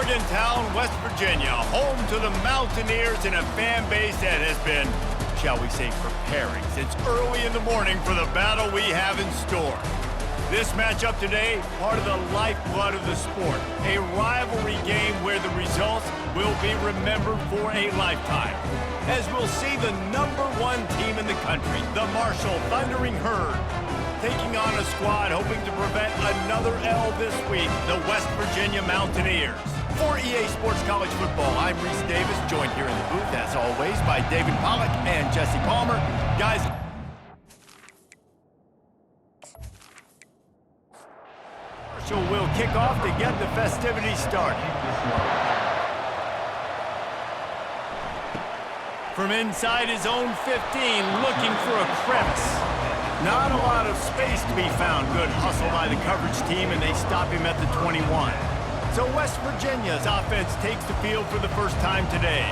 Morgantown, West Virginia, home to the Mountaineers and a fan base that has been, shall we say, preparing since early in the morning for the battle we have in store. This matchup today, part of the lifeblood of the sport, a rivalry game where the results will be remembered for a lifetime. As we'll see the #1 team in the country, the Marshall Thundering Herd, taking on a squad hoping to prevent another L this week, the West Virginia Mountaineers. For EA Sports College Football, I'm Reese Davis, joined here in the booth, as always, by David Pollack and Jesse Palmer. Guys, Marshall will kick off to get the festivities started. From inside his own 15, looking for a crevice. Not a lot of space to be found. Good hustle by the coverage team, and they stop him at the 21. So West Virginia's offense takes the field for the first time today.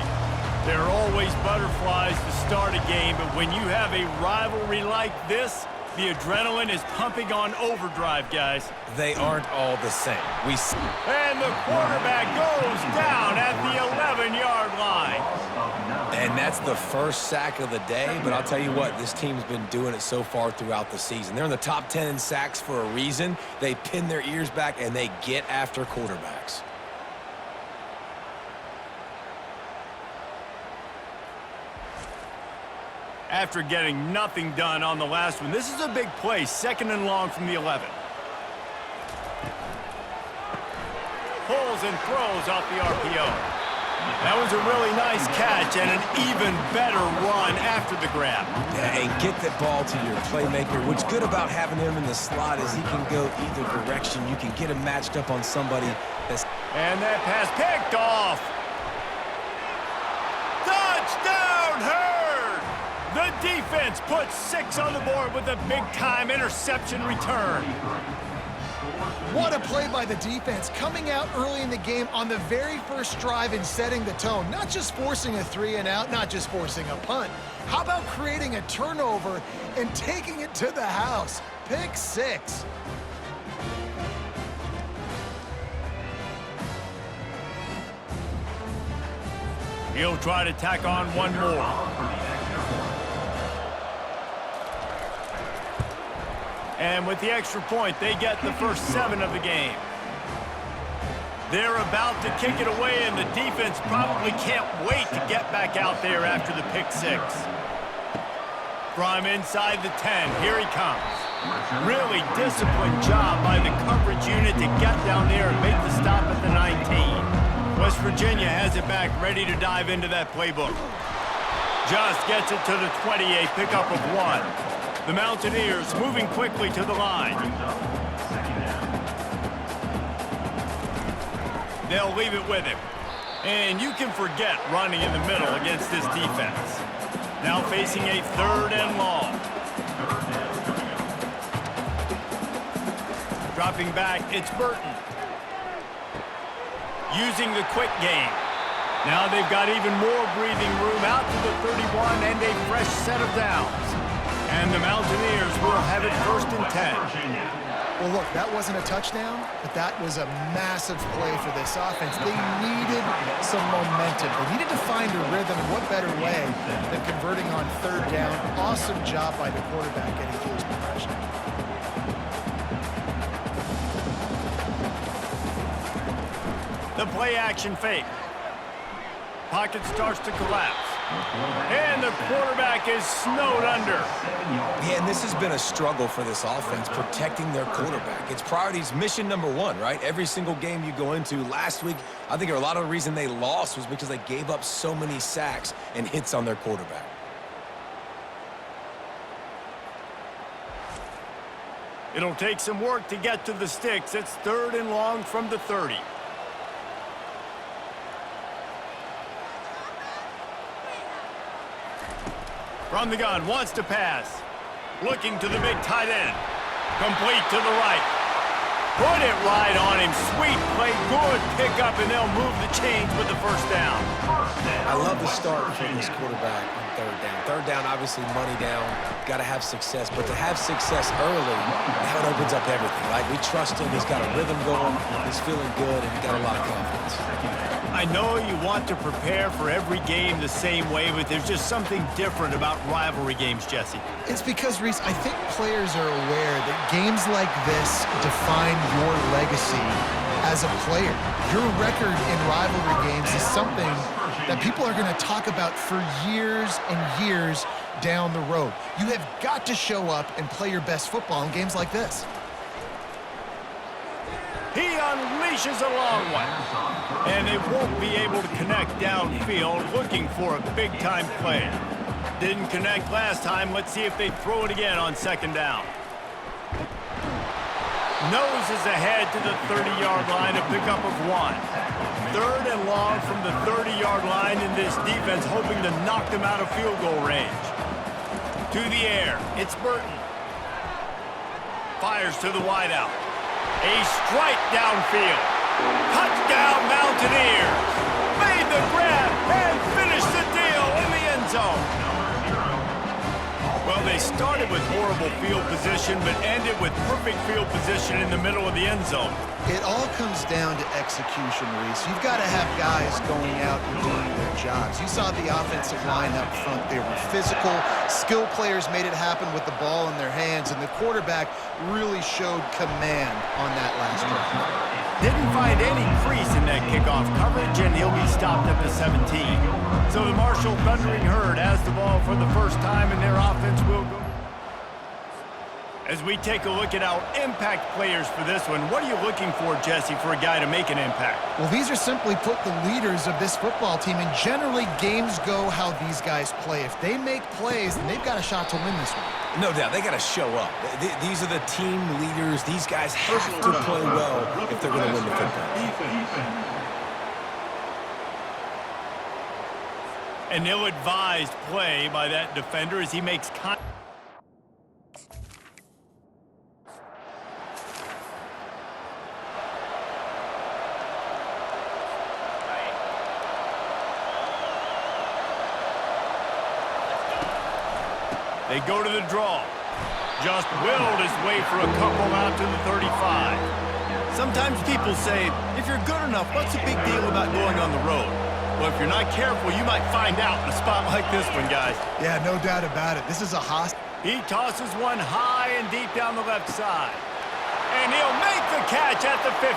There are always butterflies to start a game, but when you have a rivalry like this, the adrenaline is pumping on overdrive, guys. They aren't all the same. And the quarterback goes down at the 11-yard line. And that's the first sack of the day, but I'll tell you what, this team's been doing it so far throughout the season. They're in the top 10 in sacks for a reason. They pin their ears back, and they get after quarterbacks. After getting nothing done on the last one, this is a big play, 2nd and long from the 11. Pulls and throws off the RPO. That was a really nice catch and an even better run after the grab. Yeah, and get the ball to your playmaker. What's good about having him in the slot is he can go either direction. You can get him matched up on somebody that's... And that pass picked off. Touchdown, Herd! The defense puts 6 on the board with a big-time interception return. What a play by the defense, coming out early in the game on the very first drive and setting the tone. Not just forcing a 3-and-out, not just forcing a punt. How about creating a turnover and taking it to the house? Pick 6. He'll try to tack on one more. And with the extra point, they get the first 7 of the game. They're about to kick it away, and the defense probably can't wait to get back out there after the pick 6. From inside the 10, here he comes. Really disciplined job by the coverage unit to get down there and make the stop at the 19. West Virginia has it back, ready to dive into that playbook. Just gets it to the 28, pickup of 1. The Mountaineers moving quickly to the line. They'll leave it with him. And you can forget running in the middle against this defense. Now facing a 3rd and long. Dropping back, it's Burton. Using the quick game. Now they've got even more breathing room out to the 31 and a fresh set of downs. And the Mountaineers will have it 1st and 10. Well, look, that wasn't a touchdown, but that was a massive play for this offense. They needed some momentum. They needed to find a rhythm, and what better way than converting on 3rd down. Awesome job by the quarterback getting through his progression. The play action fake. Pocket starts to collapse. And the quarterback is snowed under. Yeah, and this has been a struggle for this offense, protecting their quarterback. It's priorities, mission #1, right? Every single game you go into. Last week, I think a lot of the reason they lost was because they gave up so many sacks and hits on their quarterback. It'll take some work to get to the sticks. It's 3rd and long from the 30. From the gun, wants to pass. Looking to the big tight end. Complete to the right. Put it right on him. Sweet play, good pickup, and they'll move the chains with the 1st down. I love the start for this quarterback on third down. Third down, obviously money down, got to have success. But to have success early, now it opens up everything. Like, we trust him. He's got a rhythm going. He's feeling good, and he's got a lot of confidence. I know you want to prepare for every game the same way, but there's just something different about rivalry games, Jesse. It's because, Reese, I think players are aware that games like this define your legacy as a player. Your record in rivalry games is something that people are going to talk about for years and years down the road. You have got to show up and play your best football in games like this. He unleashes a long one, and they won't be able to connect downfield, looking for a big-time play. Didn't connect last time. Let's see if they throw it again on second down. Noses ahead to the 30-yard line, a pickup of 1. Third and long from the 30-yard line, in this defense hoping to knock them out of field goal range. To the air, it's Burton. Fires to the wideout. A strike downfield. Touchdown Mountaineers. Made the grab and finished the deal in the end zone. Well, they started with horrible field position, but ended with perfect field position in the middle of the end zone. It all comes down to execution, Reese. You've got to have guys going out and doing their jobs. You saw the offensive line up front. They were physical. Skill players made it happen with the ball in their hands, and the quarterback really showed command on that last drive. Didn't find any crease in that kickoff coverage, and he'll be stopped at the 17. So the Marshall Thundering Herd has the ball for the first time, and their offense will go. As we take a look at our impact players for this one, what are you looking for, Jesse, for a guy to make an impact? Well, these are simply put the leaders of this football team, and generally games go how these guys play. If they make plays, then they've got a shot to win this one. No doubt. They got to show up. These are the team leaders. These guys have to play well if they're going to win the football. An ill-advised play by that defender as he makes contact. They go to the draw. Just willed his way for a couple out to the 35. Sometimes people say, if you're good enough, what's the big deal about going on the road? Well, if you're not careful, you might find out in a spot like this one, guys. Yeah, no doubt about it. This is a hostile. He tosses one high and deep down the left side. And he'll make the catch at the 15.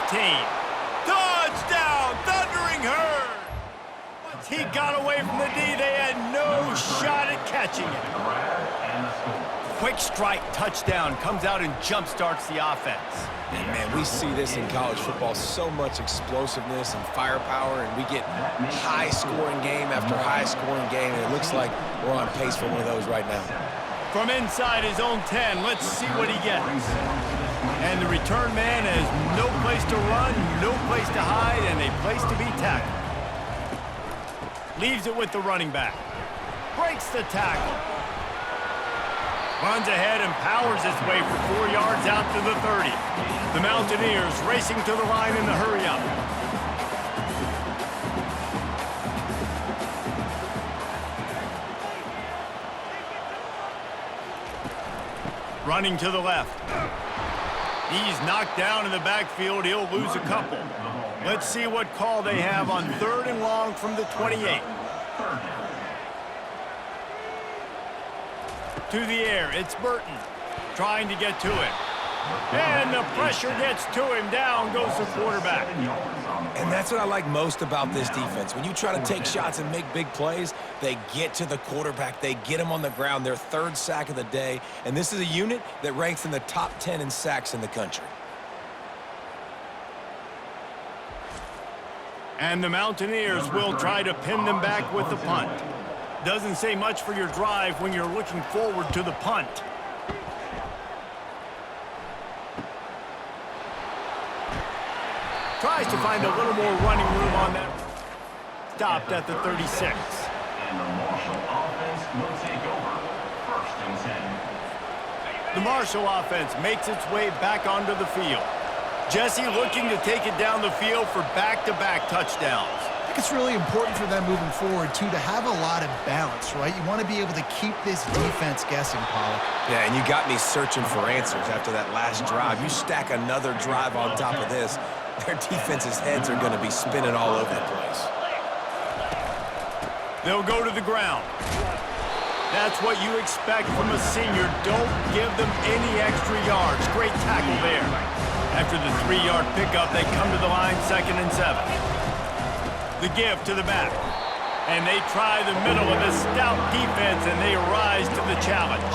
Touchdown, Thundering Herd! Once he got away from the D, they had no shot at catching it. Quick strike touchdown comes out and jump-starts the offense. And man, we see this in college football, so much explosiveness and firepower, and we get high-scoring game after high-scoring game, and it looks like we're on pace for one of those right now. From inside his own 10, let's see what he gets. And the return man has no place to run, no place to hide, and a place to be tackled. Leaves it with the running back. Breaks the tackle. Runs ahead and powers his way for 4 yards out to the 30. The Mountaineers racing to the line in the hurry-up. Running to the left. He's knocked down in the backfield. He'll lose a couple. Let's see what call they have on third and long from the 28. To the air, it's Burton trying to get to it. And the pressure gets to him. Down goes the quarterback. And that's what I like most about this defense. When you try to take shots and make big plays, they get to the quarterback. They get him on the ground. Their third sack of the day. And this is a unit that ranks in the top 10 in sacks in the country. And the Mountaineers will try to pin them back with the punt. Doesn't say much for your drive when you're looking forward to the punt. Tries to find a little more running room on that. Stopped at the 36. And the Marshall offense will take over. 1st and 10. The Marshall offense makes its way back onto the field. Jesse looking to take it down the field for back-to-back touchdowns. think it's really important for them moving forward, too, to have a lot of balance, right? You want to be able to keep this defense guessing, Pollock. Yeah, and you got me searching for answers after that last drive. You stack another drive on top of this, their defense's heads are going to be spinning all over the place. They'll go to the ground. That's what you expect from a senior. Don't give them any extra yards. Great tackle there. After the 3-yard pickup, they come to the line 2nd and 7. The give to the back. And they try the middle of the stout defense, and they rise to the challenge.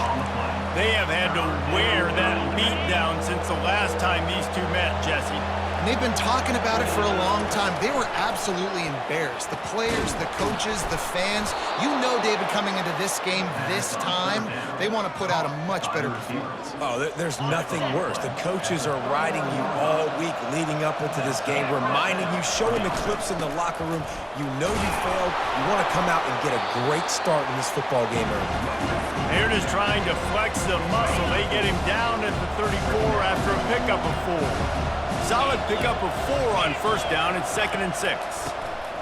They have had to wear that beat down since the last time these two met, Jesse. And they've been talking about it for a long time. They were absolutely embarrassed. The players, the coaches, the fans. You know, David, coming into this game this time, they want to put out a much better performance. Oh, there's nothing worse. The coaches are riding you all week leading up into this game, reminding you, showing the clips in the locker room. You know you failed. You want to come out and get a great start in this football game early. They're just trying to flex the muscle. They get him down at the 34 after a pickup of 4. Solid pickup of 4 on 1st down. It's 2nd and 6.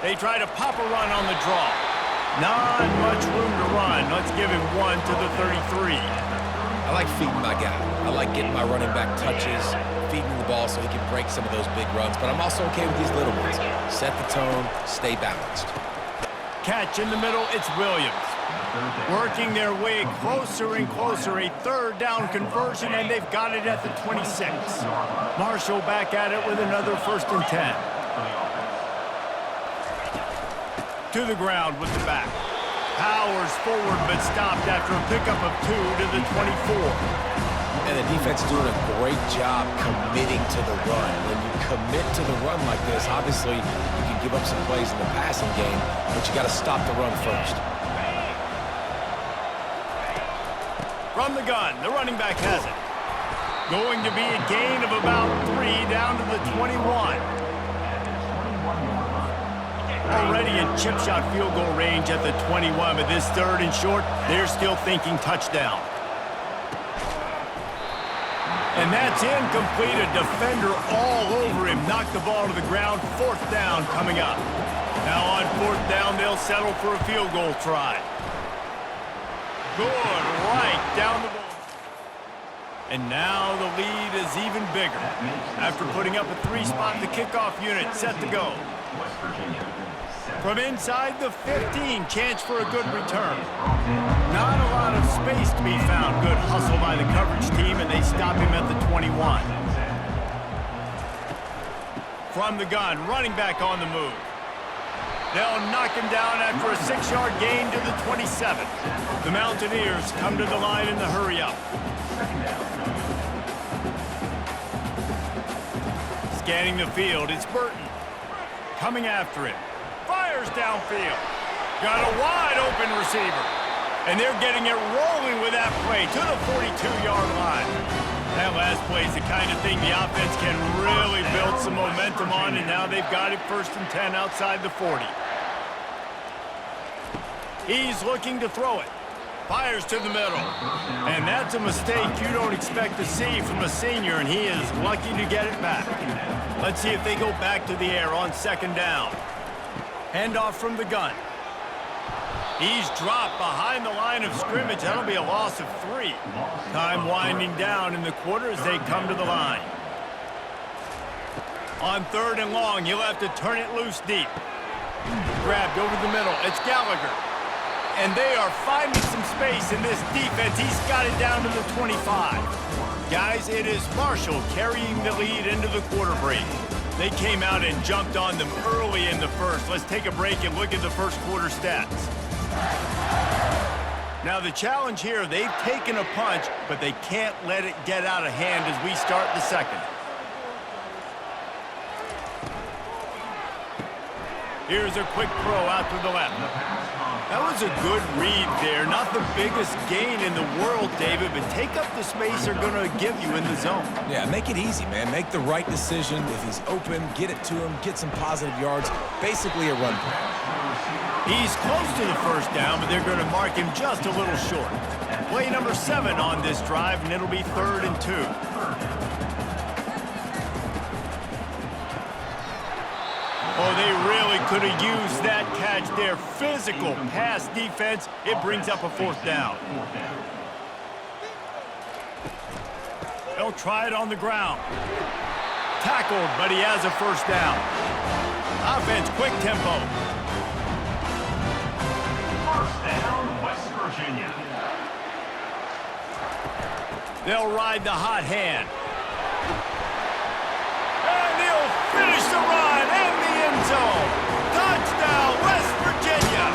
They try to pop a run on the draw. Not much room to run. Let's give him 1 to the 33. I like feeding my guy. I like getting my running back touches, feeding the ball so he can break some of those big runs. But I'm also okay with these little ones. Set the tone, stay balanced. Catch in the middle. It's Williams. Working their way closer and closer, a 3rd down conversion, and they've got it at the 26. Marshall back at it with another 1st and 10. To the ground with the back. Powers forward, but stopped after a pickup of 2 to the 24. And the defense doing a great job committing to the run. When you commit to the run like this, obviously you can give up some plays in the passing game, but you got to stop the run first. From the gun, the running back has it. Going to be a gain of about 3 down to the 21. Already in chip shot field goal range at the 21, but this 3rd and short, they're still thinking touchdown. And that's incomplete. A defender all over him. Knocked the ball to the ground. 4th down coming up. Now on 4th down, they'll settle for a field goal try. Good, right down the ball. And now the lead is even bigger. After putting up a 3-spot, the kickoff unit set to go. From inside the 15, chance for a good return. Not a lot of space to be found. Good hustle by the coverage team, and they stop him at the 21. From the gun, running back on the move. They'll knock him down after a 6-yard gain to the 27. The Mountaineers come to the line in the hurry-up. Scanning the field, it's Burton. Coming after him. Fires downfield. Got a wide-open receiver. And they're getting it rolling with that play to the 42-yard line. That last play is the kind of thing the offense can really build some momentum on, and now they've got it 1st and 10 outside the 40. He's looking to throw it. Fires to the middle. And that's a mistake you don't expect to see from a senior, and he is lucky to get it back. Let's see if they go back to the air on 2nd down. Handoff from the gun. He's dropped behind the line of scrimmage. That'll be a loss of 3. Time winding down in the quarter as they come to the line. On 3rd and long, he'll have to turn it loose deep. Grabbed over the middle. It's Gallagher. And they are finding some space in this defense. He's got it down to the 25. Guys, it is Marshall carrying the lead into the quarter break. They came out and jumped on them early in the 1st. Let's take a break and look at the 1st quarter stats. Now the challenge here, they've taken a punch, but they can't let it get out of hand as we start the 2nd. Here's a quick throw out to the left. That was a good read there. Not the biggest gain in the world, David, but take up the space they're going to give you in the zone. Yeah, make it easy, man. Make the right decision. If he's open, get it to him, get some positive yards. Basically a run play. He's close to the 1st down, but they're going to mark him just a little short. Play number 7 on this drive, and it'll be 3rd and 2. Oh, they really could have used that catch there. Physical pass defense. It brings up a 4th down. They'll try it on the ground. Tackled, but he has a 1st down. Offense, quick tempo. 1st down, West Virginia. They'll ride the hot hand. And he'll finish the run in the end zone. Touchdown, West Virginia.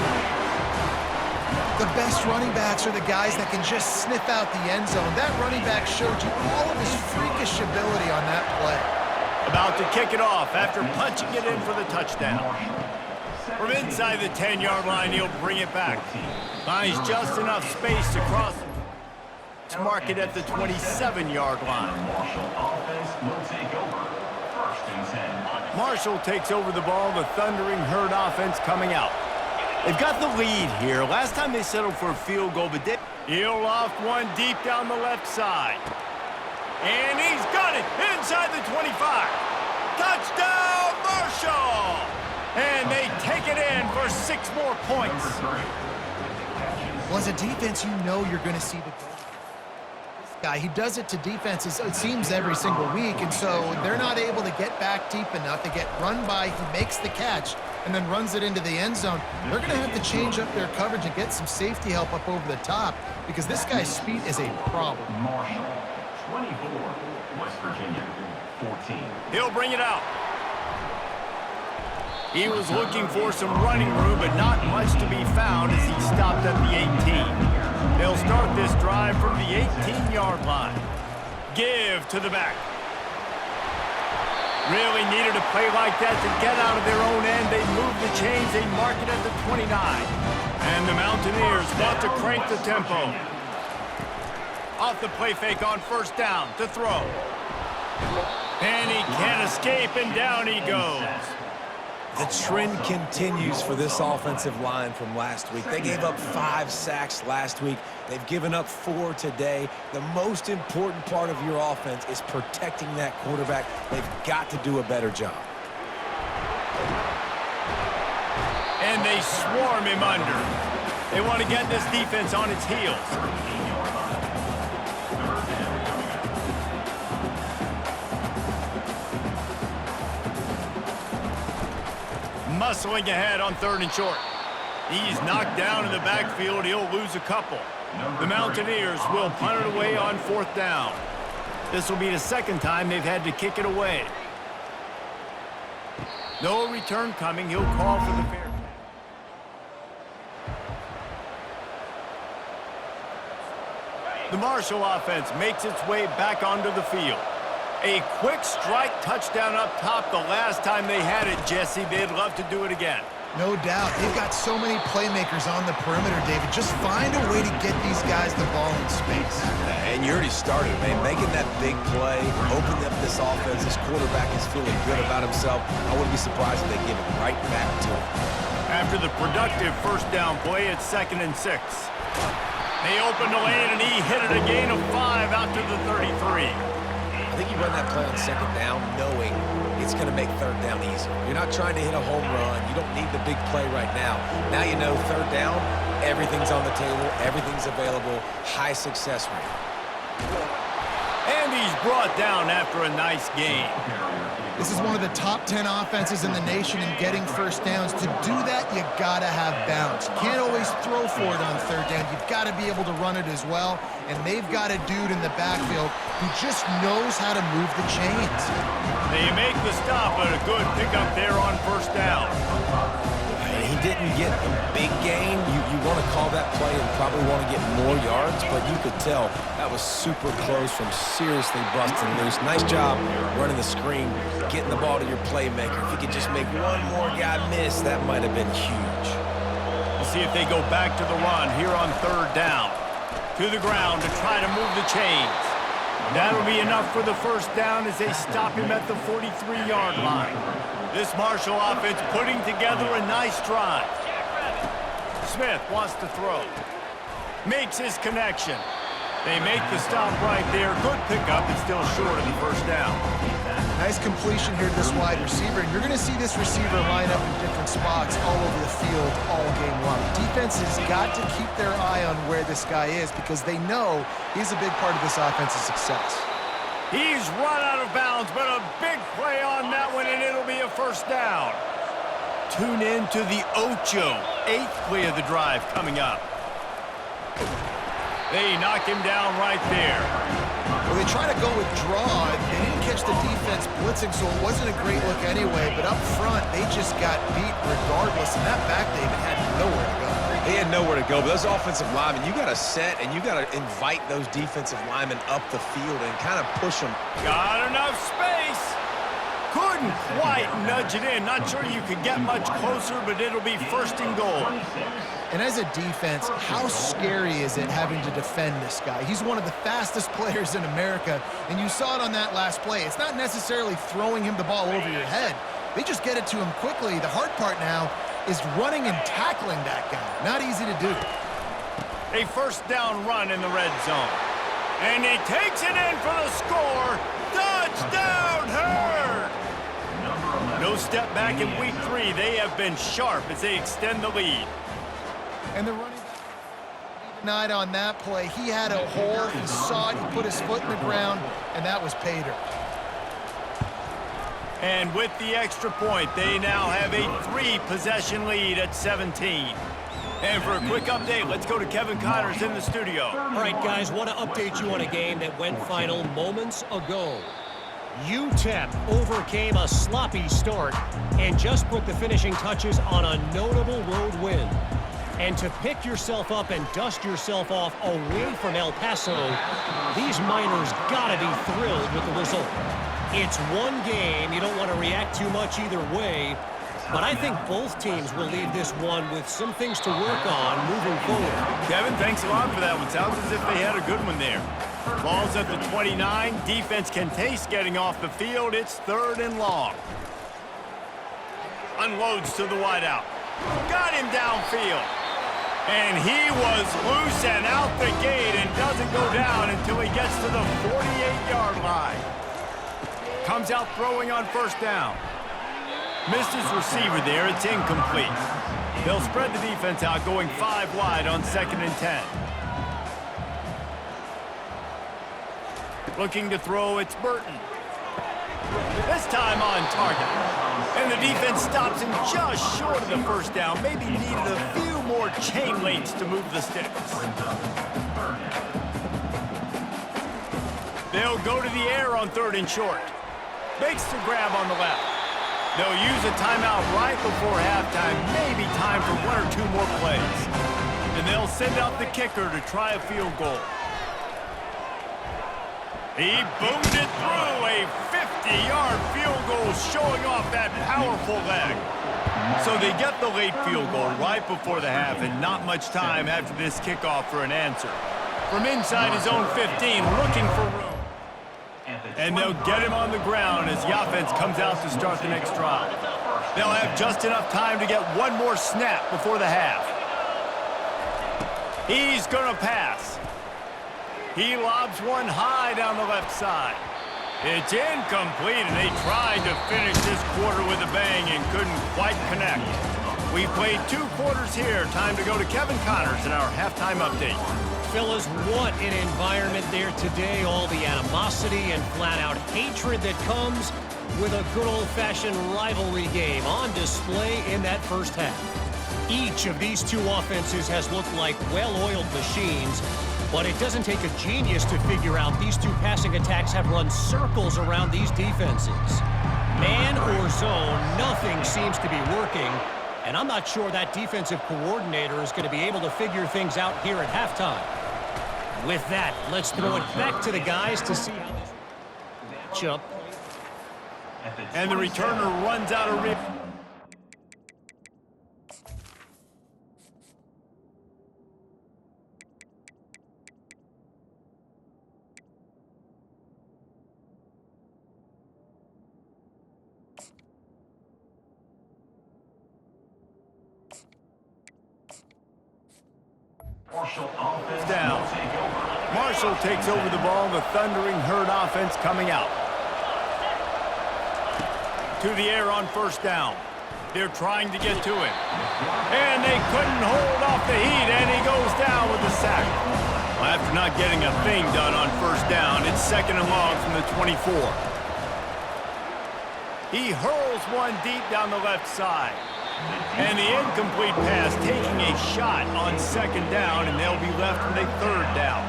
The best running backs are the guys that can just sniff out the end zone. That running back showed you all of his freakish ability on that play. About to kick it off after punching it in for the touchdown. From inside the 10-yard line, he'll bring it back. Finds just enough space to cross. Let's mark it at the 27-yard line. Marshall offense will take over. 1st and 10. Marshall takes over the ball. The Thundering Herd offense coming out. They've got the lead here. Last time they settled for a field goal, but he'll loft one deep down the left side. And he's got it inside the 25. Touchdown, Marshall! And they take it in for 6 more points. Well, as a defense, you know you're going to see the guy. He does it to defenses, it seems, every single week, and so they're not able to get back deep enough. They get run by, he makes the catch, and then runs it into the end zone. They're going to have to change up their coverage and get some safety help up over the top because this guy's speed is a problem. Marshall, 24, West Virginia, 14. He'll bring it out. He was looking for some running room, but not much to be found as he stopped at the 18. They'll start this drive from the 18-yard line. Give to the back. Really needed a play like that to get out of their own end. They move the chains. They mark it at the 29. And the Mountaineers want to crank the tempo. Off the play fake on 1st down to throw. And he can't escape, and down he goes. The trend continues for this offensive line from last week. They gave up 5 sacks last week. They've given up 4 today. The most important part of your offense is protecting that quarterback. They've got to do a better job. And they swarm him under. They want to get this defense on its heels. Muscling ahead on 3rd and short. He's knocked down in the backfield. He'll lose a couple. The Mountaineers will punt it away on 4th down. This will be the 2nd time they've had to kick it away. No return coming. He'll call for the fair catch. The Marshall offense makes its way back onto the field. A quick strike touchdown up top the last time they had it, Jesse. They'd love to do it again. No doubt. They've got so many playmakers on the perimeter, David. Just find a way to get these guys the ball in space. And you already started, man. Making that big play, opening up this offense. This quarterback is feeling good about himself. I wouldn't be surprised if they give it right back to him. After the productive 1st down play, it's 2nd and 6. They opened the lane, and he hit it a gain of 5 out to the 33. I think you run that play on 2nd down knowing it's going to make 3rd down easier. You're not trying to hit a home run. You don't need the big play right now. Now you know 3rd down, everything's on the table, everything's available, high success rate. And he's brought down after a nice gain. This is one of the top 10 offenses in the nation in getting 1st downs. To do that, you gotta have balance. You can't always throw for it on 3rd down. You've got to be able to run it as well. And they've got a dude in the backfield who just knows how to move the chains. They make the stop, but a good pickup there on 1st down. He didn't get a big gain. You want to call that play and probably want to get more yards, but you could tell that was super close from seriously busting loose. Nice job running the screen, getting the ball to your playmaker. If you could just make one more guy miss, that might have been huge. We'll see if they go back to the run here on 3rd down. To the ground to try to move the chains. That'll be enough for the 1st down as they stop him at the 43-yard line. This Marshall offense putting together a nice drive. Smith wants to throw. Makes his connection. They make the stop right there. Good pickup. It's still short of the 1st down. Nice completion here to this wide receiver. And you're going to see this receiver line up in different spots all over the field all game long. Defense has got to keep their eye on where this guy is because they know he's a big part of this offense's success. He's run out of bounds, but a big play on that one, and it'll be a first down. Tune in to the Ocho, 8th play of the drive coming up. They knock him down right there. Well, they try to go with draw. They didn't catch the defense blitzing, so it wasn't a great look anyway. But up front, they just got beat regardless, and that back David had nowhere to go. He had nowhere to go, but those offensive linemen, you got to set and you got to invite those defensive linemen up the field and kind of push them. Got enough space. Couldn't quite nudge it in. Not sure you could get much closer, but it'll be first and goal. And as a defense, how scary is it having to defend this guy? He's one of the fastest players in America, and you saw it on that last play. It's not necessarily throwing him the ball over your head. They just get it to him quickly. The hard part now is running and tackling that guy. Not easy to do. A first down run in the red zone. And he takes it in for the score. Touchdown, Herd! No step back in week 3. They have been sharp as they extend the lead. And the running back denied on that play. He had a hole. He saw it. He put his foot in the ground, and that was pay dirt. And with the extra point, they now have a 3-possession lead at 17. And for a quick update, let's go to Kevin Connors in the studio. All right, guys, want to update you on a game that went final moments ago. UTEP overcame a sloppy start and just put the finishing touches on a notable road win. And to pick yourself up and dust yourself off away from El Paso, these Miners gotta be thrilled with the result. It's one game. You don't want to react too much either way. But I think both teams will leave this one with some things to work on moving forward. Kevin, thanks a lot for that one. Sounds as if they had a good one there. Ball's at the 29. Defense can taste getting off the field. It's 3rd and long. Unloads to the wideout. Got him downfield. And he was loose and out the gate and doesn't go down until he gets to the 48-yard line. Comes out throwing on first down. Missed his receiver there. It's incomplete. They'll spread the defense out, going 5 wide on 2nd and 10. Looking to throw, it's Burton. This time on target. And the defense stops him just short of the first down. Maybe needed a few more chain links to move the sticks. They'll go to the air on 3rd and short. Makes the grab on the left. They'll use a timeout right before halftime. Maybe time for 1 or 2 more plays. And they'll send out the kicker to try a field goal. He boomed it through. A 50-yard field goal showing off that powerful leg. So they get the late field goal right before the half and not much time after this kickoff for an answer. From inside his own 15, looking for room. And they'll get him on the ground as the offense comes out to start the next drive. They'll have just enough time to get 1 more snap before the half. He's going to pass. He lobs one high down the left side. It's incomplete, and they tried to finish this quarter with a bang and couldn't quite connect. We played 2 quarters here. Time to go to Kevin Connors in our halftime update. Fellas, what an environment there today. All the animosity and flat-out hatred that comes with a good old-fashioned rivalry game on display in that first half. Each of these 2 offenses has looked like well-oiled machines, but it doesn't take a genius to figure out these 2 passing attacks have run circles around these defenses. Man or zone, nothing seems to be working, and I'm not sure that defensive coordinator is going to be able to figure things out here at halftime. With that, let's throw it back to the guys to see how this matchup. And the returner runs out of rib. Down. Marshall takes over the ball. The thundering Herd offense coming out. to the air on first down. They're trying to get to him. And they couldn't hold off the heat, and he goes down with a sack. Well, after not getting a thing done on first down, it's 2nd and long from the 24. He hurls one deep down the left side. And the incomplete pass taking a shot on 2nd down, and they'll be left with a 3rd down.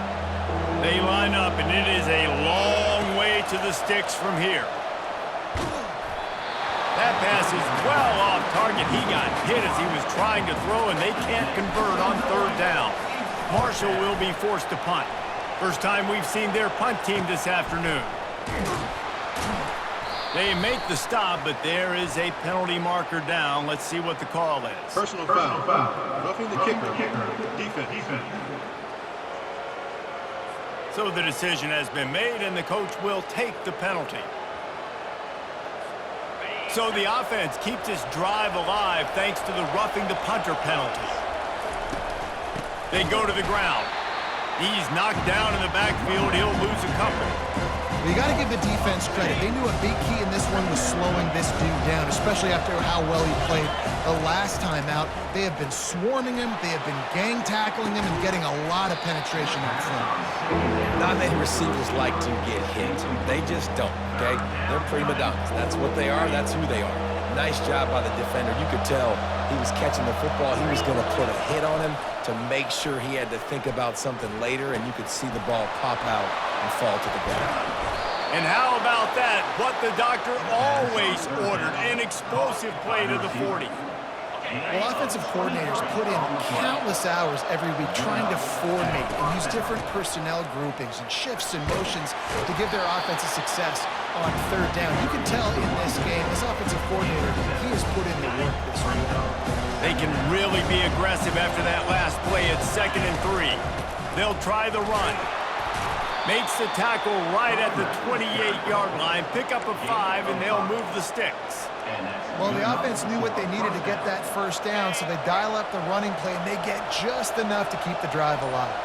They line up, and it is a long way to the sticks from here. That pass is well off target. He got hit as he was trying to throw, and they can't convert on 3rd down. Marshall will be forced to punt. First time we've seen their punt team this afternoon. They make the stop, but there is a penalty marker down. Let's see what the call is. Personal foul. Roughing the kicker. Defense. So the decision has been made, and the coach will take the penalty. So the offense keeps this drive alive thanks to the roughing the punter penalty. They go to the ground. He's knocked down in the backfield. He'll lose a couple. You got to give the defense credit. They knew a big key in this one was slowing this dude down, especially after how well he played the last time out. They have been swarming him. They have been gang tackling him and getting a lot of penetration up front. Not many receivers like to get hit. They just don't, okay? They're prima donnas. That's what they are. That's who they are. Nice job by the defender. You could tell he was catching the football. He was going to put a hit on him to make sure he had to think about something later, and you could see the ball pop out and fall to the ground. And how about that? What the doctor always ordered, an explosive play to the 40. Well, offensive coordinators put in countless hours every week trying to formate and use different personnel groupings and shifts and motions to give their offensive success on 3rd down. You can tell in this game, this offensive coordinator, he has put in the work this week. They can really be aggressive after that last play. It's 2nd and 3. They'll try the run. Makes the tackle right at the 28-yard line. Pick up a 5, and they'll move the sticks. Well, the offense knew what they needed to get that 1st down, so they dial up the running play, and they get just enough to keep the drive alive.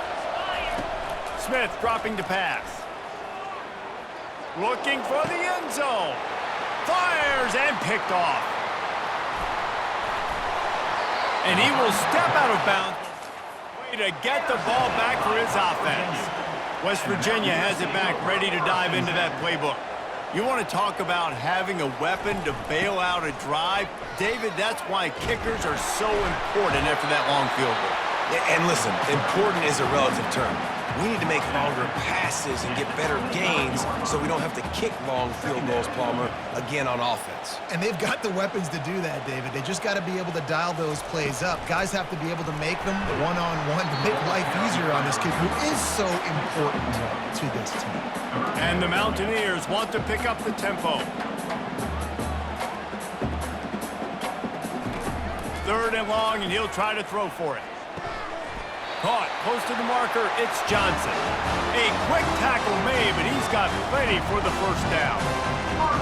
Smith dropping to pass. Looking for the end zone. Fires and picked off. And he will step out of bounds. Way to get the ball back for his offense. West Virginia has it back, ready to dive into that playbook. You want to talk about having a weapon to bail out a drive? David, that's why kickers are so important after that long field goal. Yeah, and listen, important is a relative term. We need to make longer passes and get better gains so we don't have to kick long field goals, Palmer, again on offense. And they've got the weapons to do that, David. They just got to be able to dial those plays up. Guys have to be able to make them one-on-one to make life easier on this kid who is so important to this team. And the Mountaineers want to pick up the tempo. 3rd and long, and he'll try to throw for it. Caught close to the marker, it's Johnson. A quick tackle made, but he's got plenty for the 1st down.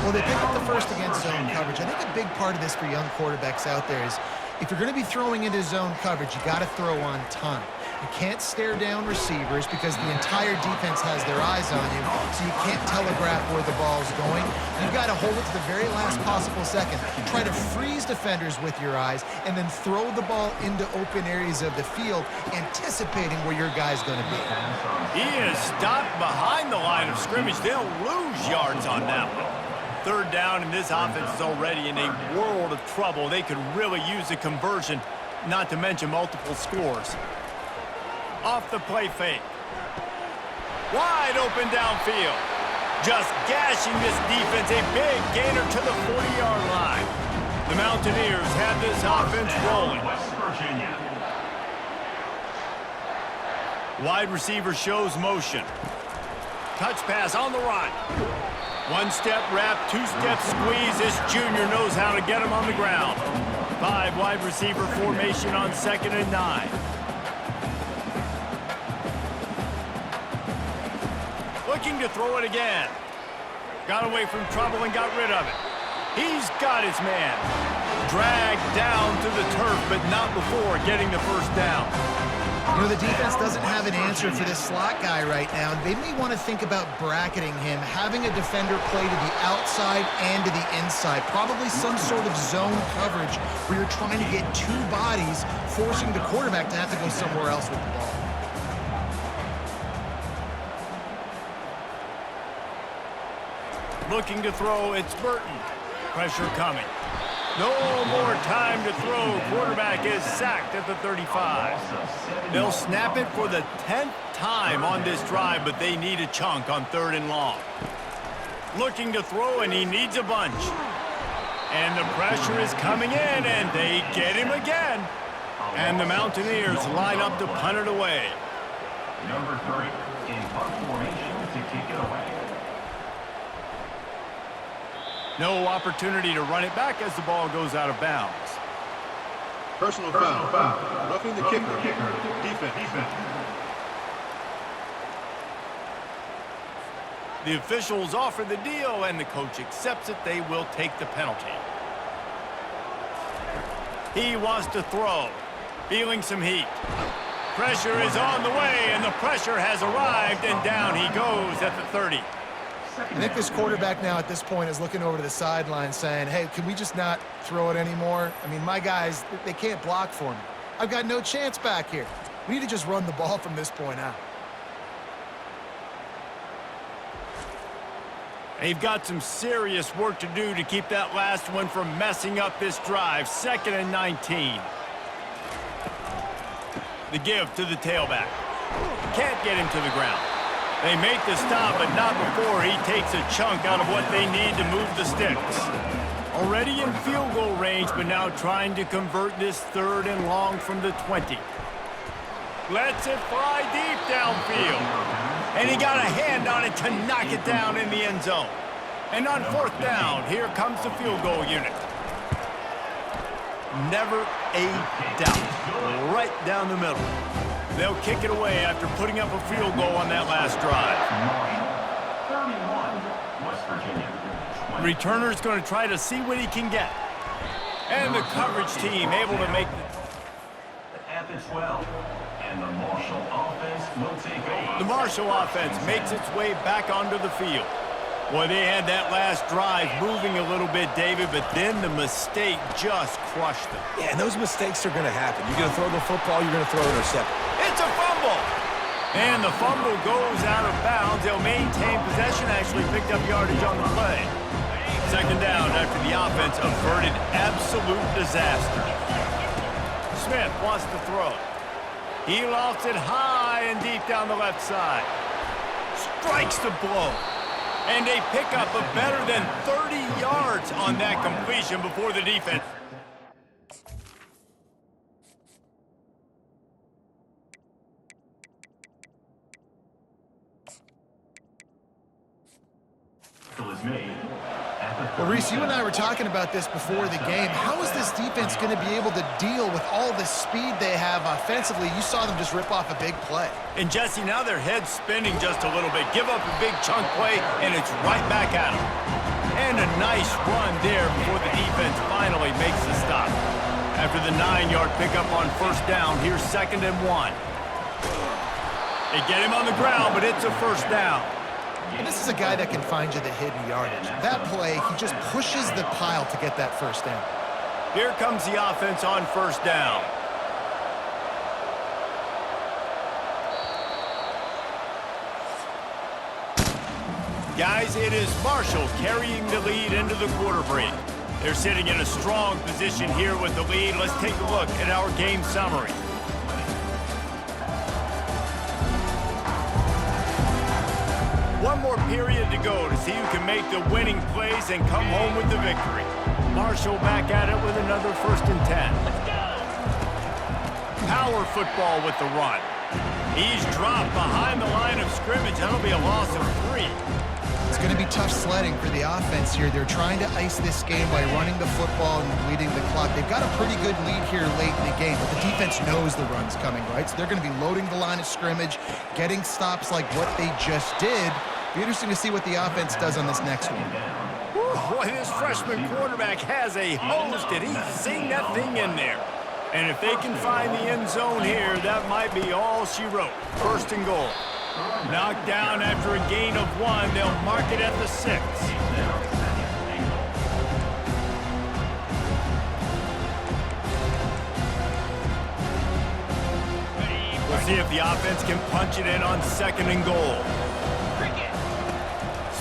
Well, they pick up the 1st against zone coverage. I think a big part of this for young quarterbacks out there is if you're going to be throwing into zone coverage, you got to throw on time. You can't stare down receivers because the entire defense has their eyes on you, so you can't telegraph where the ball's going. You've got to hold it to the very last possible second. Try to freeze defenders with your eyes and then throw the ball into open areas of the field, anticipating where your guy's going to be. He is stopped behind the line of scrimmage. They'll lose yards on that one. 3rd down, and this offense is already in a world of trouble. They could really use a conversion, not to mention multiple scores. Off the play fake. Wide open downfield. Just gashing this defense. A big gainer to the 40-yard line. The Mountaineers have this offense rolling. West Virginia. Wide receiver shows motion. Touch pass on the run. 1-step wrap, 2-step squeeze. This junior knows how to get him on the ground. 5 wide receiver formation on 2nd and 9. Looking to throw it again. Got away from trouble and got rid of it. He's got his man. Dragged down to the turf, but not before getting the 1st down. You know, the defense doesn't have an answer for this slot guy right now, and they may want to think about bracketing him, having a defender play to the outside and to the inside. Probably some sort of zone coverage where you're trying to get two bodies, forcing the quarterback to have to go somewhere else with the ball. Looking to throw, it's Burton. Pressure coming. No more time to throw. Quarterback is sacked at the 35. They'll snap it for the 10th time on this drive, but they need a chunk on 3rd and long. Looking to throw, and he needs a bunch. And the pressure is coming in, and they get him again. And the Mountaineers line up to punt it away. Number 3 in punt formation to kick it away. No opportunity to run it back as the ball goes out of bounds. Personal foul. Roughing the kicker. Defense. The officials offer the deal, and the coach accepts it. They will take the penalty. He wants to throw. Feeling some heat. Pressure is on the way, and the pressure has arrived, and down he goes at the 30. I think this quarterback now at this point is looking over to the sideline saying, hey, can we just not throw it anymore? I mean, my guys, they can't block for me. I've got no chance back here. We need to just run the ball from this point out. They've got some serious work to do to keep that last one from messing up this drive. 2nd and 19. The give to the tailback. Can't get him to the ground. They make the stop, but not before he takes a chunk out of what they need to move the sticks. Already in field goal range, but now trying to convert this 3rd and long from the 20. Lets it fly deep downfield. And he got a hand on it to knock it down in the end zone. And on 4th down, here comes the field goal unit. Never a doubt. Right down the middle. They'll kick it away after putting up a field goal on that last drive. 31, West Virginia. The returner's going to try to see what he can get. And the coverage team able to make At the 12, and the Marshall offense will take over. the Marshall offense makes its way back onto the field. Boy, they had that last drive moving a little bit, David, but then the mistake just crushed them. Yeah, and those mistakes are going to happen. You're going to throw the football, you're going to throw an interception. It's a fumble! And the fumble goes out of bounds. They'll maintain possession, actually picked up yardage on the play. 2nd down after the offense averted absolute disaster. Smith wants to throw. He lofts it high and deep down the left side. Strikes the blow. And they pick up a better than 30 yards on that completion before the defense. Is made at the Well, Reese, you and I were talking about this before the game. How is this defense going to be able to deal with all the speed they have offensively? You saw them just rip off a big play. And Jesse, now their head's spinning just a little bit. Give up a big chunk play, and it's right back at them. And a nice run there before the defense finally makes the stop. After the 9-yard pickup on 1st down, here's 2nd and 1. They get him on the ground, but it's a 1st down. And this is a guy that can find you the hidden yardage. That play, he just pushes the pile to get that 1st down. Here comes the offense on 1st down. Guys, it is Marshall carrying the lead into the quarter break. They're sitting in a strong position here with the lead. Let's take a look at our game summary. One more period to go to see who can make the winning plays and come home with the victory. Marshall back at it with another 1st and 10. Power football with the run. He's dropped behind the line of scrimmage. That'll be a loss of 3. It's going to be tough sledding for the offense here. They're trying to ice this game by running the football and bleeding the clock. They've got a pretty good lead here late in the game, but the defense knows the run's coming, right? So they're going to be loading the line of scrimmage, getting stops like what they just did. Be interesting to see what the offense does on this next one. Boy, this freshman quarterback has a hose. Did he sing that thing in there? And if they can find the end zone here, that might be all she wrote. First and goal. Knocked down after a gain of 1. They'll mark it at the 6. We'll see if the offense can punch it in on 2nd and goal.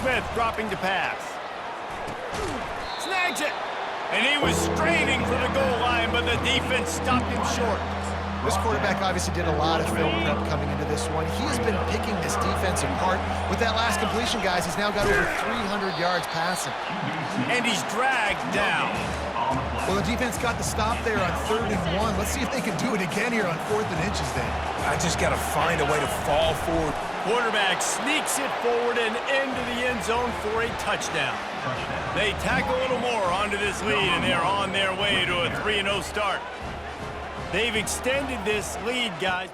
Smith dropping to pass. Snags it. And he was straining for the goal line, but the defense stopped him short. This quarterback obviously did a lot of film prep coming into this one. He has been picking this defense apart. With that last completion, guys, he's now got over 300 yards passing. And he's dragged down. Well, the defense got the stop there on 3rd and 1. Let's see if they can do it again here on 4th and inches then. I just got to find a way to fall forward. Quarterback sneaks it forward and into the end zone for a touchdown. They tack a little more onto this lead, and they're on their way to a 3-0 start. They've extended this lead, guys.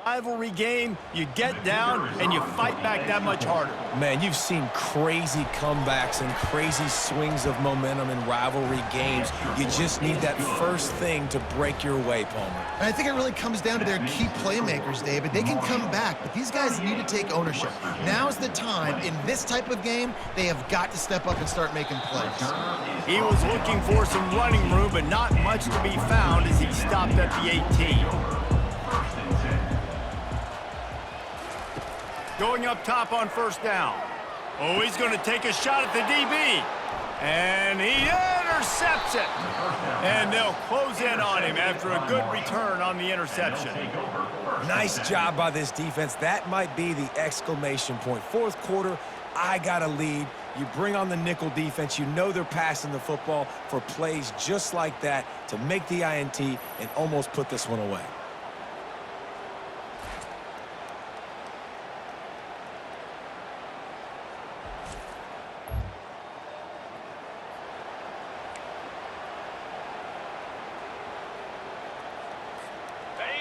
Rivalry game, you get down and you fight back that much harder. Man, you've seen crazy comebacks and crazy swings of momentum in rivalry games. You just need that first thing to break your way, Palmer. And I think it really comes down to their key playmakers, David. They can come back, but these guys need to take ownership. Now's the time. In this type of game, they have got to step up and start making plays. He was looking for some running room, but not much to be found as he stopped at the 18. Going up top on 1st down. Oh, he's going to take a shot at the DB. And he intercepts it. And they'll close in on him after a good return on the interception. Nice job by this defense. That might be the exclamation point. 4th quarter, I got a lead. You bring on the nickel defense. You know they're passing the football for plays just like that to make the INT and almost put this one away.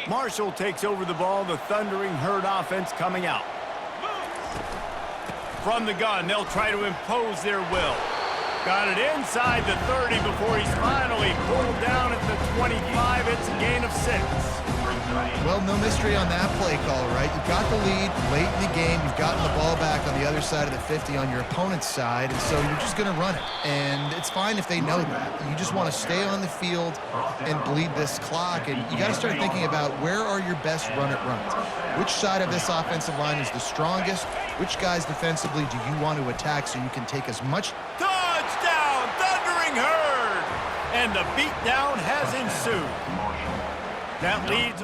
Marshall takes over the ball, the Thundering Herd offense coming out. From the gun, they'll try to impose their will. Got it inside the 30 before he's finally pulled down at the 25. It's a gain of 6. Well, no mystery on that play call, right? You've got the lead late in the game. You've gotten the ball back on the other side of the 50 on your opponent's side, and so you're just going to run it. And it's fine if they know that. You just want to stay on the field and bleed this clock, and you got to start thinking about where are your best run-it runs. Which side of this offensive line is the strongest? Which guys defensively do you want to attack so you can take as much... Touchdown, Thundering Herd! And the beatdown has ensued. That leads...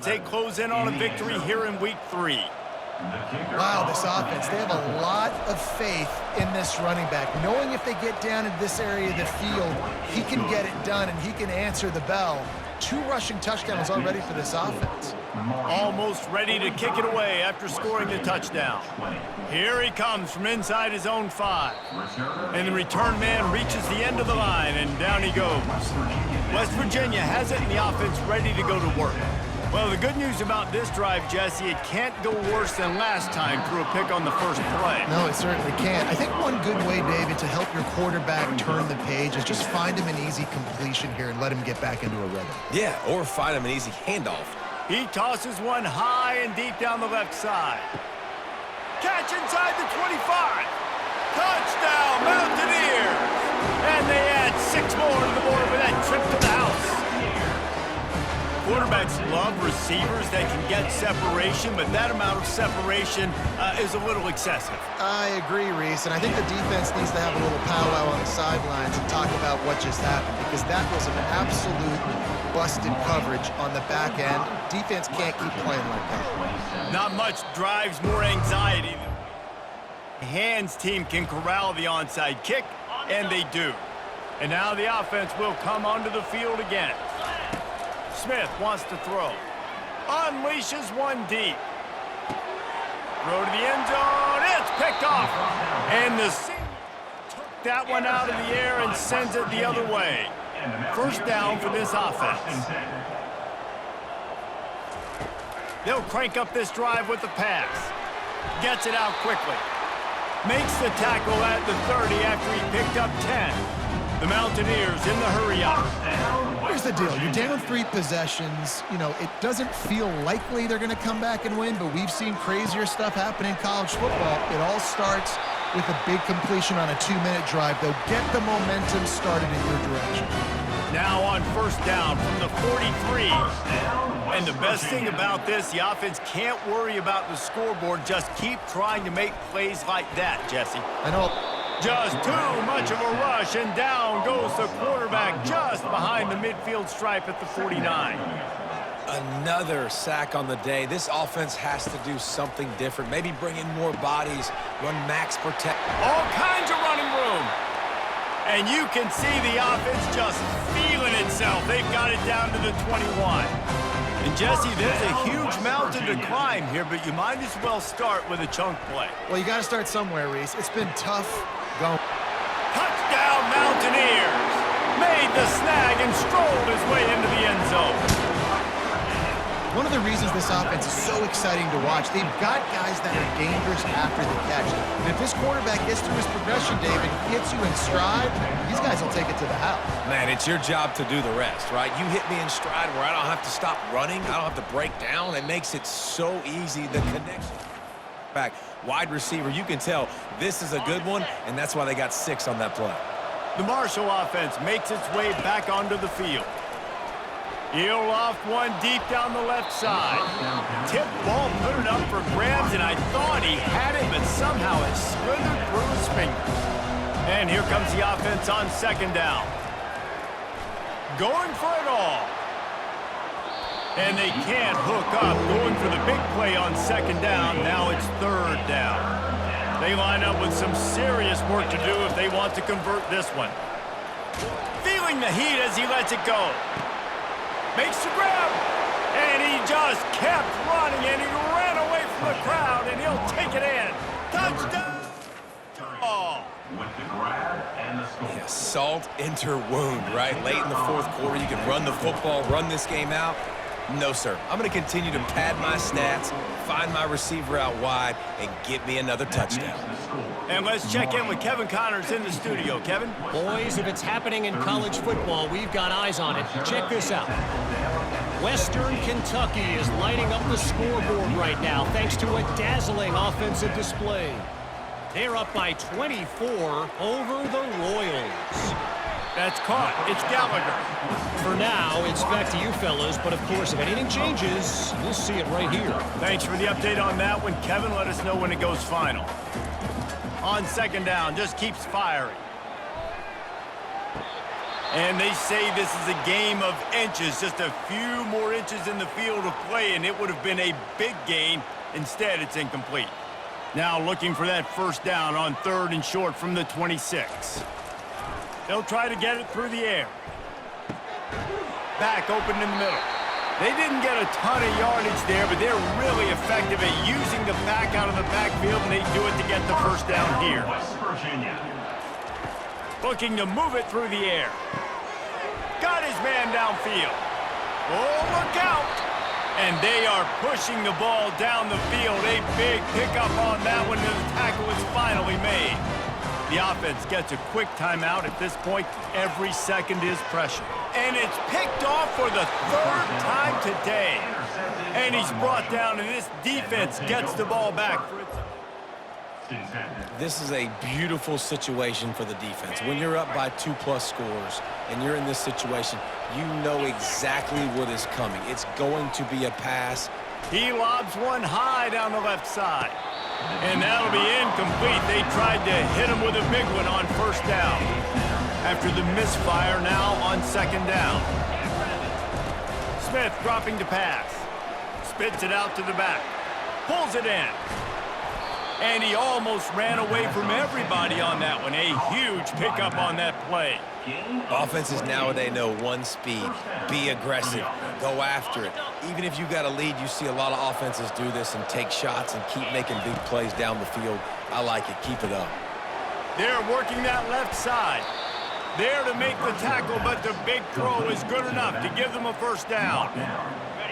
They close in on a victory here in Week 3. Wow, this offense, they have a lot of faith in this running back. Knowing if they get down in this area of the field, he can get it done and he can answer the bell. 2 rushing touchdowns already for this offense. Almost ready to kick it away after scoring the touchdown. Here he comes from inside his own 5. And the return man reaches the end of the line, and down he goes. West Virginia has it, and the offense ready to go to work. Well, the good news about this drive, Jesse, it can't go worse than last time through a pick on the first play. No, it certainly can't. I think one good way, David, to help your quarterback turn the page is just find him an easy completion here and let him get back into a rhythm. Yeah, or find him an easy handoff. He tosses one high and deep down the left side. Catch inside the 25. Touchdown, Mountaineers! And they add 6 more to the board with that trip to the house. Quarterbacks love receivers that can get separation, but that amount of separation is a little excessive. I agree, Reese, and I think the defense needs to have a little powwow on the sidelines and talk about what just happened, because that was an absolute busted coverage on the back end. Defense can't keep playing like that. Not much drives more anxiety. The hands team can corral the onside kick, and they do. And now the offense will come onto the field again. Smith wants to throw. Unleashes one deep. Throw to the end zone. It's picked off. And the senior took that one out of the air and sends it the other way. First down for this offense. They'll crank up this drive with the pass. Gets it out quickly. Makes the tackle at the 30 after he picked up 10. The Mountaineers in the hurry-up. Here's the deal. You're down 3 possessions. You know, it doesn't feel likely they're going to come back and win, but we've seen crazier stuff happen in college football. It all starts with a big completion on a 2-minute drive. They'll get the momentum started in your direction. Now on first down from the 43. And the best thing about this, the offense can't worry about the scoreboard. Just keep trying to make plays like that, Jesse. I know. Just too much of a rush, and down goes the quarterback just behind the midfield stripe at the 49. Another sack on the day. This offense has to do something different. Maybe bring in more bodies, run max protect. All kinds of running room. And you can see the offense just feeling itself. They've got it down to the 21. And Jesse, there's a huge mountain to climb here, but you might as well start with a chunk play. Well, you got to start somewhere, Reese. It's been tough going. Touchdown Mountaineers! Made the snag and strolled his way into the end zone. One of the reasons this offense is so exciting to watch, they've got guys that are dangerous after the catch. And if this quarterback gets through his progression, David, hits you in stride, these guys will take it to the house. Man, it's your job to do the rest, right? You hit me in stride where I don't have to stop running. I don't have to break down. It makes it so easy, the connection. Back, wide receiver, you can tell this is a good one, and that's why they got 6 on that play. The Marshall offense makes its way back onto the field. He'll loft one deep down the left side. Tip ball, put it up for grabs, and I thought he had it, but somehow it slithered through his fingers. And here comes the offense on second down. Going for it all. And they can't hook up. Going for the big play on second down. Now it's third down. They line up with some serious work to do if they want to convert this one. Feeling the heat as he lets it go. Makes the grab, and he just kept running, and he ran away from the crowd, and he'll take it in. Touchdown! Oh. With the grab and the score. Yeah, salt enter wound, right? Late in the fourth quarter, you can run the football, run this game out. No, sir. I'm going to continue to pad my stats, find my receiver out wide, and get me another touchdown. And let's check in with Kevin Connors in the studio. Kevin? Boys, if it's happening in college football, we've got eyes on it. Check this out. Western Kentucky is lighting up the scoreboard right now thanks to a dazzling offensive display. They're up by 24 over the Royals. That's caught. It's Gallagher. For now, it's back to you fellas, but of course, if anything changes, we'll see it right here. Thanks for the update on that one, Kevin. Let us know when it goes final. On second down, just keeps firing. And they say this is a game of inches, just a few more inches in the field of play, and it would have been a big gain. Instead, it's incomplete. Now looking for that first down on third and short from the 26. They'll try to get it through the air. Back open in the middle. They didn't get a ton of yardage there, but they're really effective at using the back out of the backfield, and they do it to get the first down here. West Virginia. Looking to move it through the air. Got his man downfield. Oh, look out! And they are pushing the ball down the field. A big pickup on that one, and the tackle is finally made. The offense gets a quick timeout. At this point, every second is pressure. And it's picked off for the third time today. And he's brought down, and this defense gets the ball back for its... This is a beautiful situation for the defense. When you're up by 2+ scores and you're in this situation, you know exactly what is coming. It's going to be a pass. He lobs one high down the left side. And that'll be incomplete. They tried to hit him with a big one on first down. After the misfire, now on second down. Smith dropping to pass. Spits it out to the back. Pulls it in. And he almost ran away from everybody on that one. A huge pickup on that play. Offenses nowadays know one speed. Be aggressive. Go after it. Even if you got a lead, you see a lot of offenses do this and take shots and keep making big plays down the field. I like it. Keep it up. They're working that left side. There to make the tackle, but the big throw is good enough to give them a first down.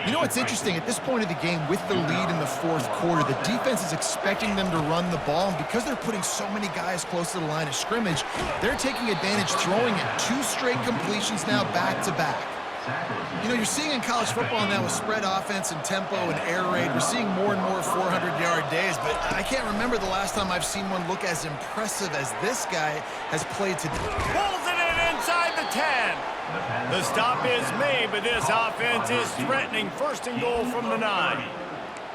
You know what's interesting? At this point of the game, with the lead in the fourth quarter, the defense is expecting them to run the ball, and because they're putting so many guys close to the line of scrimmage, they're taking advantage, throwing it 2 straight completions now back-to-back. You know, you're seeing in college football now with spread offense and tempo and air raid, we're seeing more and more 400-yard days, but I can't remember the last time I've seen one look as impressive as this guy has played today. Pulls it in inside the 10. The stop is made, but this offense is threatening 1st and goal from the 9.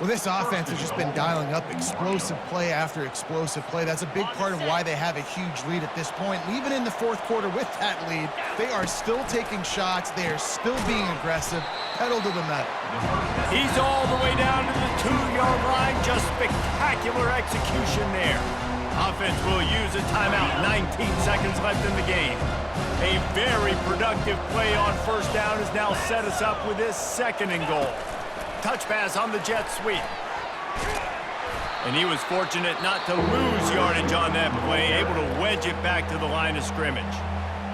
Well, this offense has just been dialing up explosive play after explosive play. That's a big part of why they have a huge lead at this point. And even in the fourth quarter with that lead, they are still taking shots. They are still being aggressive, pedal to the metal. He's all the way down to the 2-yard line. Just spectacular execution there. Offense will use a timeout. 19 seconds left in the game. A very productive play on 1st down has now set us up with this 2nd and goal. Touch pass on the jet sweep. And he was fortunate not to lose yardage on that play, able to wedge it back to the line of scrimmage.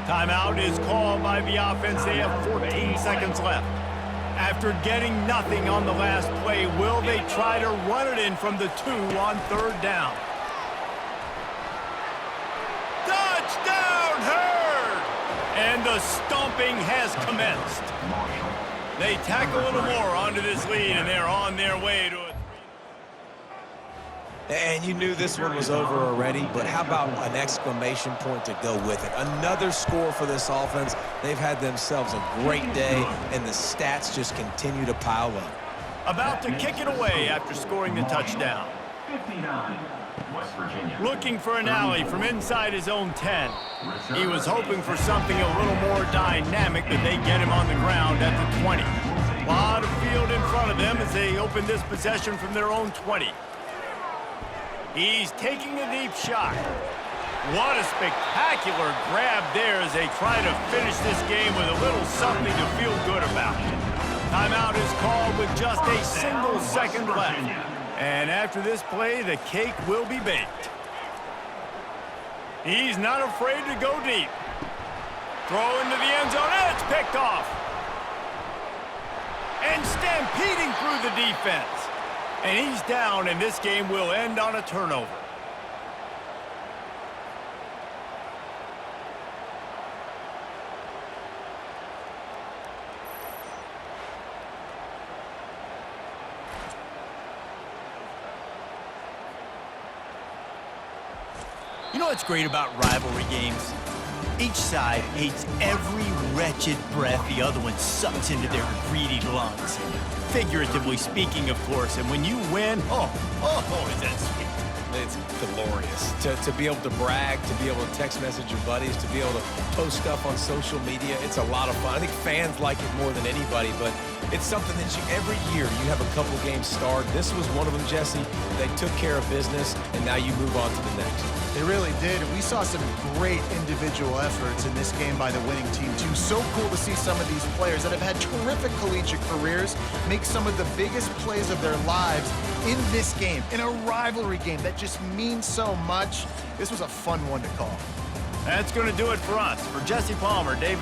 Timeout is called by the offense. They have 14 seconds left. After getting nothing on the last play, will they try to run it in from the 2 on 3rd down? Touchdown, Herd! And the stomping has commenced. They tack a little more onto this lead, and they're on their way to it. And you knew this one was over already, but how about an exclamation point to go with it? Another score for this offense. They've had themselves a great day, and the stats just continue to pile up. About to kick it away after scoring the touchdown. 59, West Virginia. Looking for an alley from inside his own 10. He was hoping for something a little more dynamic, but they get him on the ground at the 20. A lot of field in front of them as they open this possession from their own 20. He's taking a deep shot. What a spectacular grab there as they try to finish this game with a little something to feel good about. Timeout is called with just a single second left. And after this play, the cake will be baked. He's not afraid to go deep. Throw into the end zone, and it's picked off. And stampeding through the defense. And he's down, and this game will end on a turnover. You know what's great about rivalry games? Each side hates every wretched breath the other one sucks into their greedy lungs. Figuratively speaking, of course, and when you win, is that sweet. It's glorious. To be able to brag, to be able to text message your buddies, to be able to post stuff on social media, it's a lot of fun. I think fans like it more than anybody, but it's something that every year you have a couple games starred. This was one of them, Jesse. They took care of business, and now you move on to the next. They really did, and we saw some great individual efforts in this game by the winning team, too. So cool to see some of these players that have had terrific collegiate careers make some of the biggest plays of their lives in this game, in a rivalry game that just means so much. This was a fun one to call. That's going to do it for us. For Jesse Palmer, David